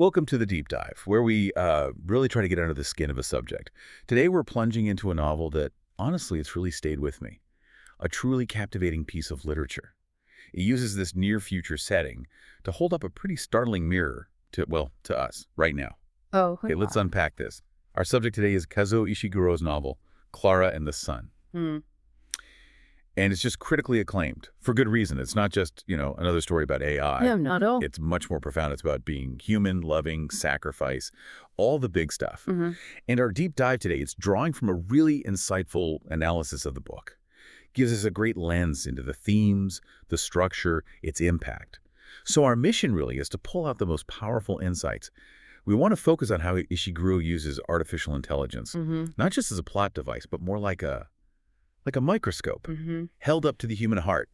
Welcome to the Deep Dive, where we really try to get under the skin of a subject. Today we're plunging into a novel that, honestly, it's really stayed with me. A truly captivating piece of literature. It uses this near-future setting to hold up a pretty startling mirror to, well, to us, right now. Oh, Okay, let's unpack this. Our subject today is Kazuo Ishiguro's novel, Klara and the Sun. And it's just critically acclaimed, for good reason. It's not just, another story about AI. Yeah, not at all. It's much more profound. It's about being human, loving, sacrifice, all the big stuff. And our deep dive today, it's drawing from a really insightful analysis of the book. Gives us a great lens into the themes, the structure, its impact. So our mission really is to pull out the most powerful insights. We want to focus on how Ishiguro uses artificial intelligence, not just as a plot device, but more like a microscope held up to the human heart,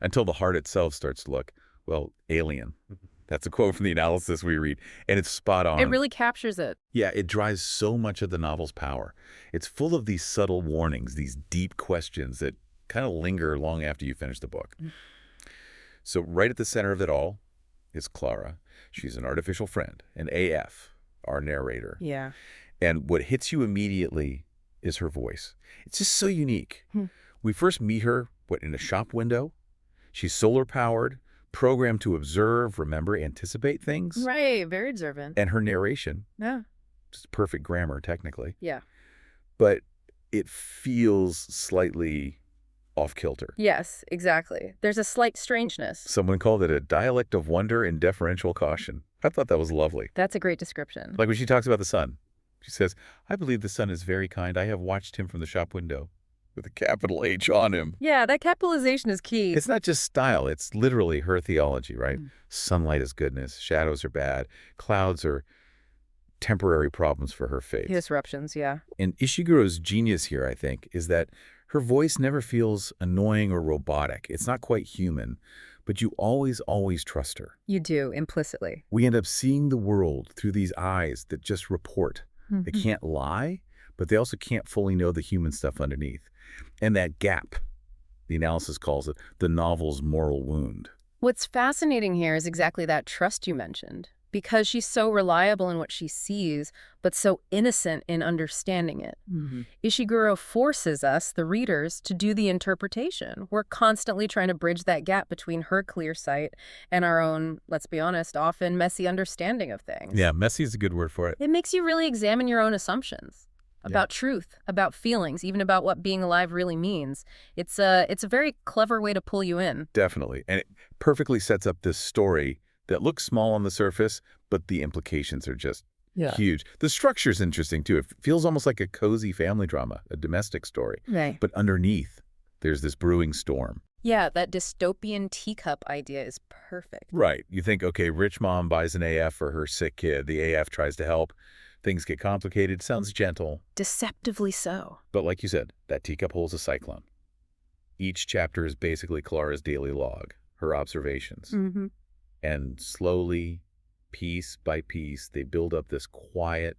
until the heart itself starts to look, well, alien. That's a quote from the analysis we read, and it's spot on. It really captures it. Yeah, it drives so much of the novel's power. It's full of these subtle warnings, these deep questions that kind of linger long after you finish the book. So right at the center of it all is Klara. She's an artificial friend, an AF, our narrator. Yeah. And what hits you immediately is her voice. It's just so unique. We first meet her, in a shop window? She's solar-powered, programmed to observe, remember, anticipate things. Right, very observant. And her narration. Yeah. Just perfect grammar, technically. Yeah. But it feels slightly off-kilter. Yes, exactly. There's a slight strangeness. Someone called it a dialect of wonder and deferential caution. I thought that was lovely. That's a great description. Like when she talks about the sun. She says, I believe the sun is very kind. I have watched him from the shop window with a capital H on him. Yeah, that capitalization is key. It's not just style. It's literally her theology, right? Sunlight is goodness. Shadows are bad. Clouds are temporary problems for her faith. Disruptions, yeah. And Ishiguro's genius here, I think, is that her voice never feels annoying or robotic. It's not quite human, but you always trust her. You do, implicitly. We end up seeing the world through these eyes that just report. They can't lie, but they also can't fully know the human stuff underneath. And that gap, the analysis calls it, the novel's moral wound. What's fascinating here is exactly that trust you mentioned. Because she's so reliable in what she sees, but so innocent in understanding it. Ishiguro forces us, the readers, to do the interpretation. We're constantly trying to bridge that gap between her clear sight and our own, let's be honest, often messy understanding of things. Yeah, messy is a good word for it. It makes you really examine your own assumptions about truth, about feelings, even about what being alive really means. It's a very clever way to pull you in. Definitely. And it perfectly sets up this story that looks small on the surface, but the implications are just huge. The structure's interesting, too. It feels almost like a cozy family drama, a domestic story. Right. But underneath, there's this brewing storm. Yeah, that dystopian teacup idea is perfect. Right. You think, okay, rich mom buys an AF for her sick kid. The AF tries to help. Things get complicated. Sounds gentle. Deceptively so. But like you said, that teacup holds a cyclone. Each chapter is basically Klara's daily log, her observations. And slowly, piece by piece, they build up this quiet,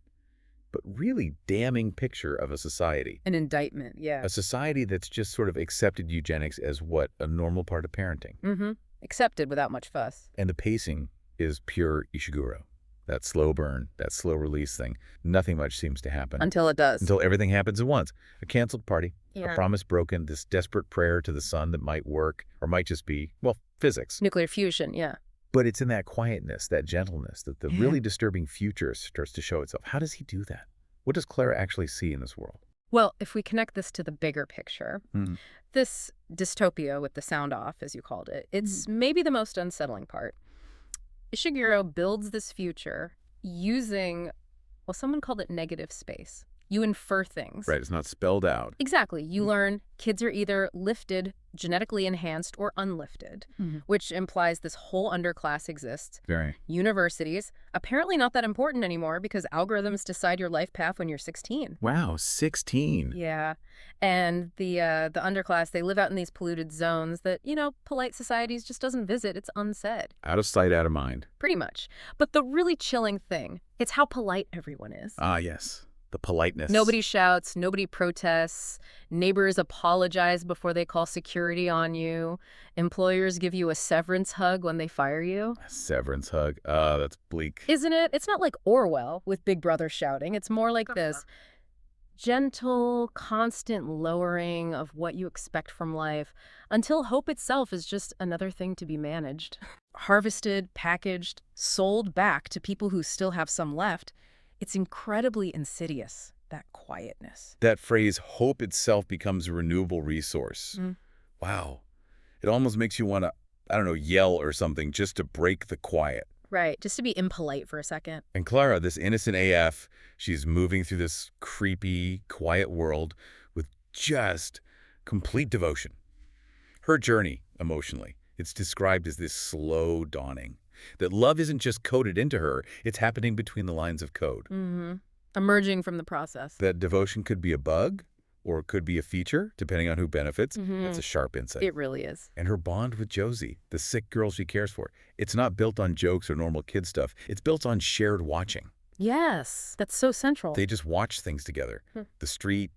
but really damning picture of a society. An indictment, yeah. A society that's just sort of accepted eugenics as what? A normal part of parenting. Accepted without much fuss. And the pacing is pure Ishiguro. That slow burn, that slow release thing. Nothing much seems to happen. Until it does. Until everything happens at once. A canceled party, Yeah. a promise broken, this desperate prayer to the sun that might work, or might just be, well, physics. Nuclear fusion, yeah. But it's in that quietness, that gentleness, that the really disturbing future starts to show itself. How does he do that? What does Klara actually see in this world? Well, if we connect this to the bigger picture, this dystopia with the sound off, as you called it, it's maybe the most unsettling part. Ishiguro builds this future using, well, someone called it negative space. You infer things. Right, it's not spelled out. Exactly. You learn kids are either lifted, genetically enhanced, or unlifted, which implies this whole underclass exists. Very. Universities, apparently not that important anymore because algorithms decide your life path when you're 16. Wow, 16. Yeah. And the underclass, they live out in these polluted zones that, polite societies just doesn't visit. It's unsaid. Out of sight, out of mind. Pretty much. But the really chilling thing, it's how polite everyone is. Ah, yes. the politeness. Nobody shouts, nobody protests, neighbors apologize before they call security on you, employers give you a severance hug when they fire you. A severance hug. That's bleak. Isn't it? It's not like Orwell with Big Brother shouting. It's more like this gentle, constant lowering of what you expect from life until hope itself is just another thing to be managed. Harvested, packaged, sold back to people who still have some left. It's incredibly insidious, that quietness. That phrase, hope itself becomes a renewable resource. Wow. It almost makes you want to, I don't know, yell or something just to break the quiet. Right, just to be impolite for a second. And Klara, this innocent AF, she's moving through this creepy, quiet world with just complete devotion. Her journey, emotionally, it's described as this slow dawning. That love isn't just coded into her, it's happening between the lines of code. Emerging from the process. That devotion could be a bug, or it could be a feature, depending on who benefits. That's a sharp insight. It really is. And her bond with Josie, the sick girl she cares for, it's not built on jokes or normal kid stuff. It's built on shared watching. Yes, that's so central. They just watch things together. The street,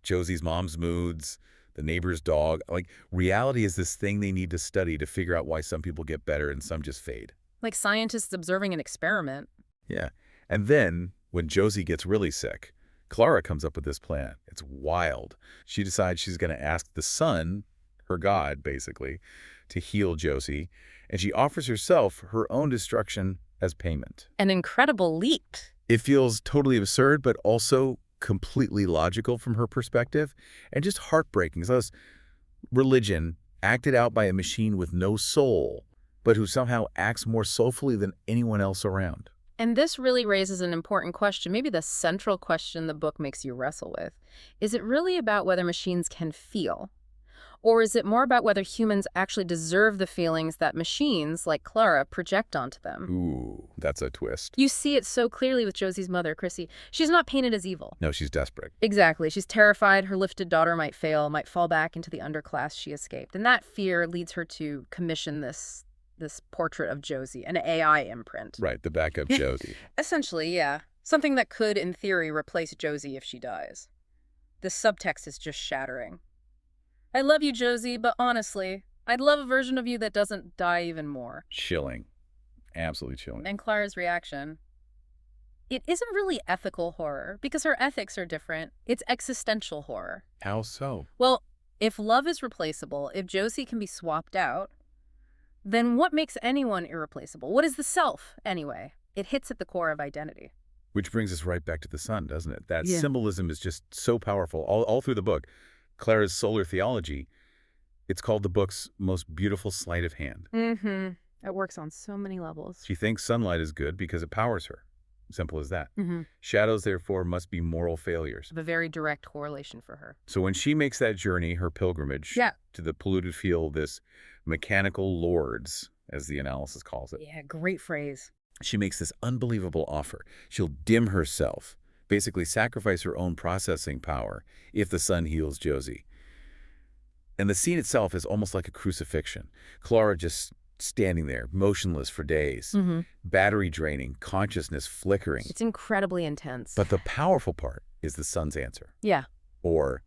Josie's mom's moods, the neighbor's dog. Like, reality is this thing they need to study to figure out why some people get better and some just fade. Like scientists observing an experiment. Yeah. And then, when Josie gets really sick, Klara comes up with this plan. It's wild. She decides she's going to ask the sun, her god, basically, to heal Josie, and she offers herself her own destruction as payment. An incredible leap. It feels totally absurd, but also completely logical from her perspective, and just heartbreaking. So it's religion acted out by a machine with no soul, but who somehow acts more soulfully than anyone else around. And this really raises an important question, maybe the central question the book makes you wrestle with. Is it really about whether machines can feel? Or is it more about whether humans actually deserve the feelings that machines, like Klara, project onto them? Ooh, that's a twist. You see it so clearly with Josie's mother, Chrissy. She's not painted as evil. No, she's desperate. Exactly. She's terrified her lifted daughter might fail, might fall back into the underclass she escaped. And that fear leads her to commission this portrait of Josie, an AI imprint. Right, the backup Josie. Essentially, yeah. Something that could, in theory, replace Josie if she dies. The subtext is just shattering. I love you, Josie, but honestly, I'd love a version of you that doesn't die even more. Chilling. Absolutely chilling. And Klara's reaction. It isn't really ethical horror, because her ethics are different. It's existential horror. How so? Well, if love is replaceable, if Josie can be swapped out, then what makes anyone irreplaceable? What is the self, anyway? It hits at the core of identity. Which brings us right back to the sun, doesn't it? That Yeah. symbolism is just so powerful all through the book. Klara's solar theology, it's called the book's most beautiful sleight of hand. It works on so many levels. She thinks sunlight is good because it powers her. Simple as that. Shadows, therefore, must be moral failures. A very direct correlation for her. So when she makes that journey, her pilgrimage to the polluted field, this mechanical lords, as the analysis calls it, Yeah, great phrase. she makes this unbelievable offer. She'll dim herself, basically sacrifice her own processing power if the sun heals Josie. And the scene itself is almost like a crucifixion. Klara just standing there, motionless for days, battery draining, consciousness flickering. It's incredibly intense. But the powerful part is the sun's answer, yeah, or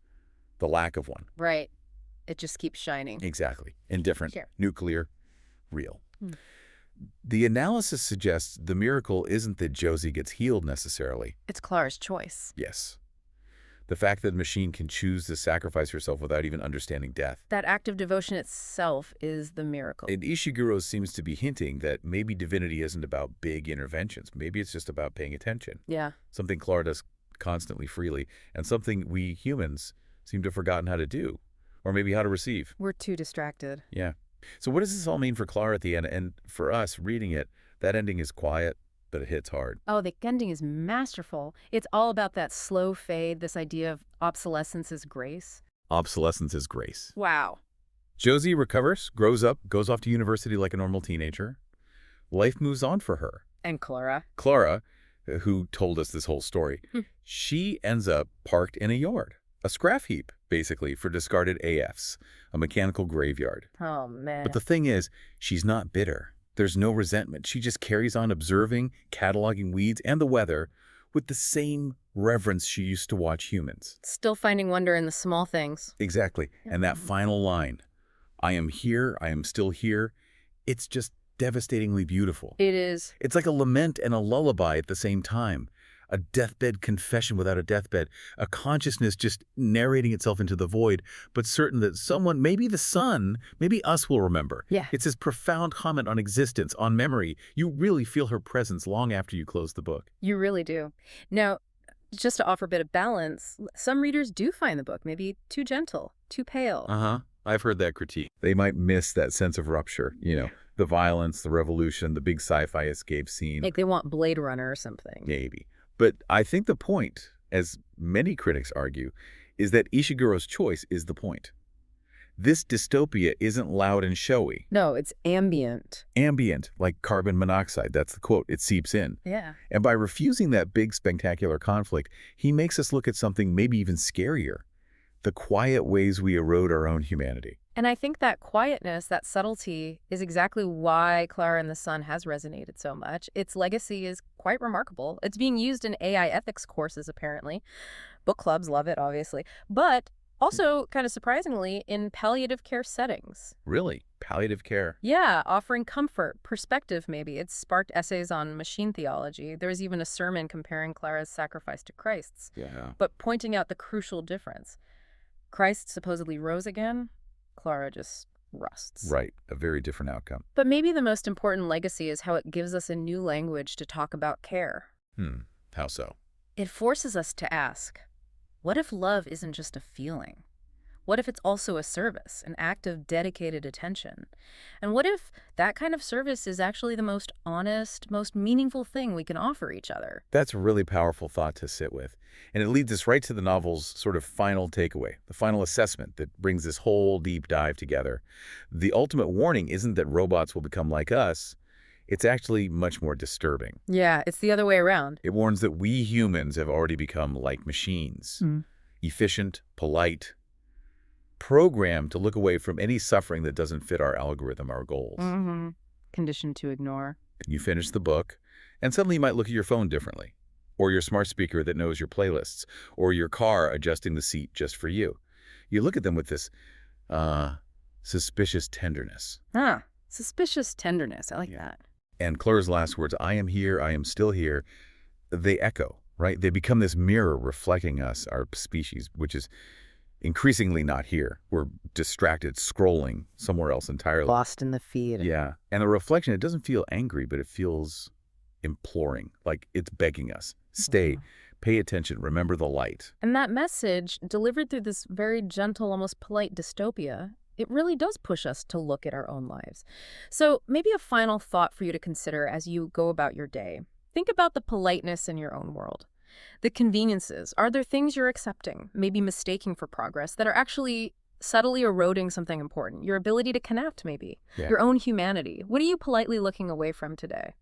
the lack of one. right. It just keeps shining. Exactly. Indifferent, Sure. nuclear, real. The analysis suggests the miracle isn't that Josie gets healed necessarily. It's Klara's choice. Yes. The fact that the machine can choose to sacrifice herself without even understanding death. That act of devotion itself is the miracle. And Ishiguro seems to be hinting that maybe divinity isn't about big interventions. Maybe it's just about paying attention. Yeah. Something Klara does constantly, freely, and something we humans seem to have forgotten how to do, or maybe how to receive. We're too distracted. Yeah. So what does this all mean for Klara at the end? And for us reading it, that ending is quiet, but it hits hard. Oh, the ending is masterful. It's all about that slow fade, this idea of obsolescence as grace. Obsolescence is grace. Wow. Josie recovers, grows up, goes off to university like a normal teenager. Life moves on for her. And Klara? Klara, who told us this whole story, she ends up parked in a yard, a scrap heap, basically, for discarded AFs, a mechanical graveyard. Oh, man. But the thing is, she's not bitter. There's no resentment. She just carries on observing, cataloging weeds and the weather with the same reverence she used to watch humans. Still finding wonder in the small things. Exactly. And that final line, I am here, I am still here, it's just devastatingly beautiful. It is. It's like a lament and a lullaby at the same time. A deathbed confession without a deathbed. A consciousness just narrating itself into the void, but certain that someone, maybe the sun, maybe us will remember. Yeah. It's this profound comment on existence, on memory. You really feel her presence long after you close the book. You really do. Now, just to offer a bit of balance, some readers do find the book maybe too gentle, too pale. Uh-huh. I've heard that critique. They might miss that sense of rupture, the violence, the revolution, the big sci-fi escape scene. Like they want Blade Runner or something. Maybe. But I think the point, as many critics argue, is that Ishiguro's choice is the point. This dystopia isn't loud and showy. No, it's ambient. Ambient, like carbon monoxide. That's the quote. It seeps in. Yeah. And by refusing that big, spectacular conflict, he makes us look at something maybe even scarier. The quiet ways we erode our own humanity. And I think that quietness, that subtlety, is exactly why Klara and the Sun has resonated so much. Its legacy is quite remarkable. It's being used in AI ethics courses, apparently. Book clubs love it, obviously. But also, kind of surprisingly, in palliative care settings. Really? Palliative care? Yeah, offering comfort, perspective maybe. It's sparked essays on machine theology. There's even a sermon comparing Clara's sacrifice to Christ's. Yeah. But pointing out the crucial difference. Christ supposedly rose again. Klara just rusts. Right. A very different outcome. But maybe the most important legacy is how it gives us a new language to talk about care. How so? It forces us to ask, what if love isn't just a feeling? What if it's also a service, an act of dedicated attention? And what if that kind of service is actually the most honest, most meaningful thing we can offer each other? That's a really powerful thought to sit with. And it leads us right to the novel's sort of final takeaway, the final assessment that brings this whole deep dive together. The ultimate warning isn't that robots will become like us. It's actually much more disturbing. Yeah, it's the other way around. It warns that we humans have already become like machines. Efficient, polite, programmed to look away from any suffering that doesn't fit our algorithm, our goals. Conditioned to ignore. You finish the book, and suddenly you might look at your phone differently, or your smart speaker that knows your playlists, or your car adjusting the seat just for you. You look at them with this suspicious tenderness. Suspicious tenderness. I like that. And Klara's last words, I am here, I am still here, they echo, right? They become this mirror reflecting us, our species, which is increasingly not here. We're distracted, scrolling somewhere else entirely. Lost in the feed. Yeah. And the reflection, it doesn't feel angry, but it feels imploring, like it's begging us. Stay, pay attention, remember the light. And that message, delivered through this very gentle, almost polite dystopia, it really does push us to look at our own lives. So maybe a final thought for you to consider as you go about your day. Think about the politeness in your own world. The conveniences. Are there things you're accepting, maybe mistaking for progress, that are actually subtly eroding something important? Your ability to connect, maybe. Yeah. Your own humanity. What are you politely looking away from today?